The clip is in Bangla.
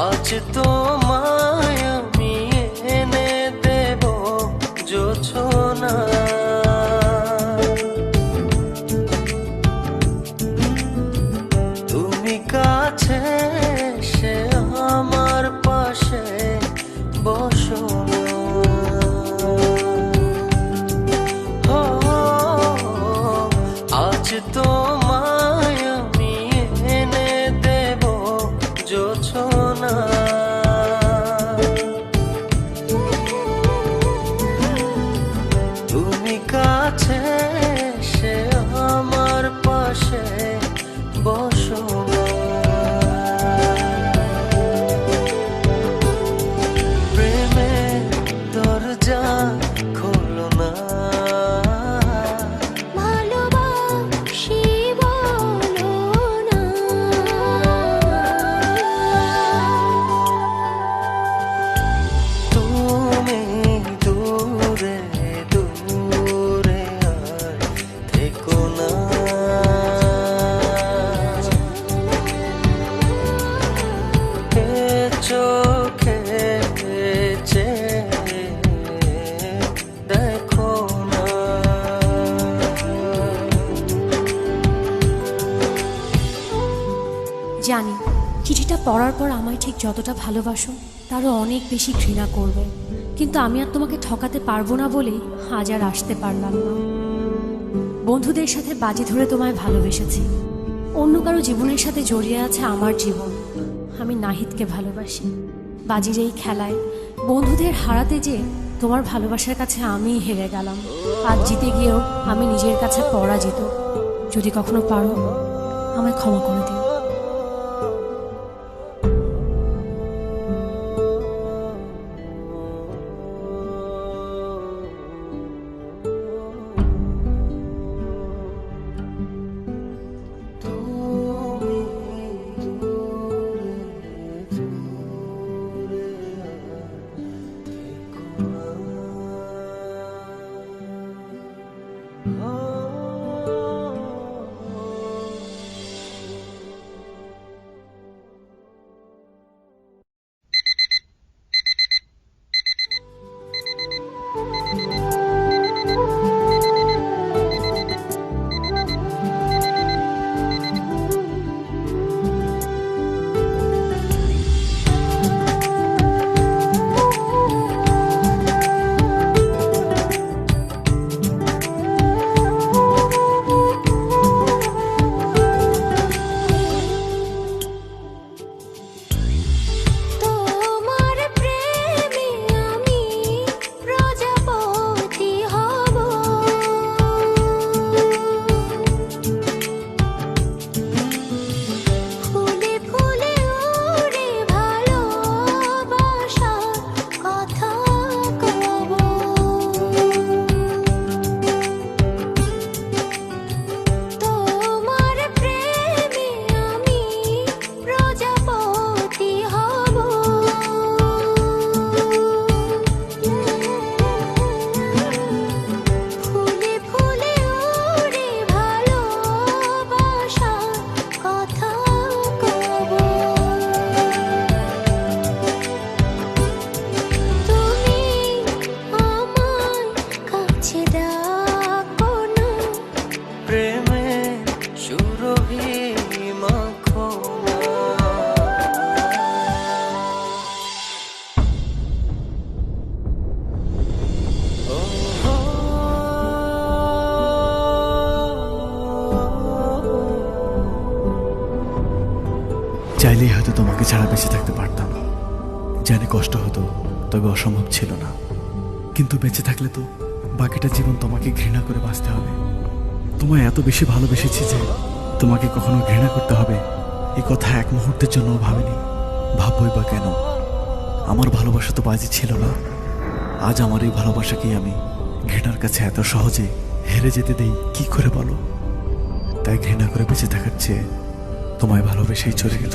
আজ তোমায় আমি এনে দেব জোছনা, তুমি কাছে এসে আমার পাশে বসো না। আজ তোমায় আমি এনে দেব জোছনা, তুমি কাছে এসে আমার পাশে বসো না। প্রেমের দরজা খোলো না, চোখে দেখো না। জানি চিঠিটা পড়ার পর আমায় ঠিক যতটা ভালোবাসো তারও অনেক বেশি ঘৃণা করবে, কিন্তু আমি আর তোমাকে ঠকাতে পারবো না বলেই আজ আর আসতে পারলাম না। বন্ধুদের সাথে বাজি ধরে তোমায় ভালোবেসেছি, অন্য কারো জীবনের সাথে জড়িয়ে আছে আমার জীবন। আমি নাহিদকে ভালোবাসি। বাজির এই খেলায় বন্ধুদের হারাতে যে তোমার ভালোবাসার কাছে আমিই হেরে গেলাম। আজ জিতে গিয়েও আমি নিজের কাছে পরাজিত। যদি কখনো পারো আমায় ক্ষমা করে দিও। সুরভি মাখো না। ও হো, চাইলেই হয়তো তোমাকে ছাড়া বেঁচে থাকতে পারতাম, জানি কষ্ট হতো, তবে অসম্ভব ছিল না। কিন্তু বেঁচে থাকলে তো বাকিটা জীবন তোমাকে ঘৃণা করে বাঁচতে হবে। তোমায় এত বেশি ভালোবেসেছি যে তোমাকে কখনো ঘৃণা করতে হবে এই কথা এক মুহূর্তের জন্য ভাবিনি। ভাববই বা কেন? আমার ভালোবাসা তো বাজি ছিল না। আজ আমার এই ভালোবাসাকেই আমি ঘৃণার কাছে এত সহজে হেরে যেতে দেই কি করে বলো? তাই ঘৃণা করে বেঁচে থাকার চেয়ে তোমায় ভালোবেসেই চলে গেল।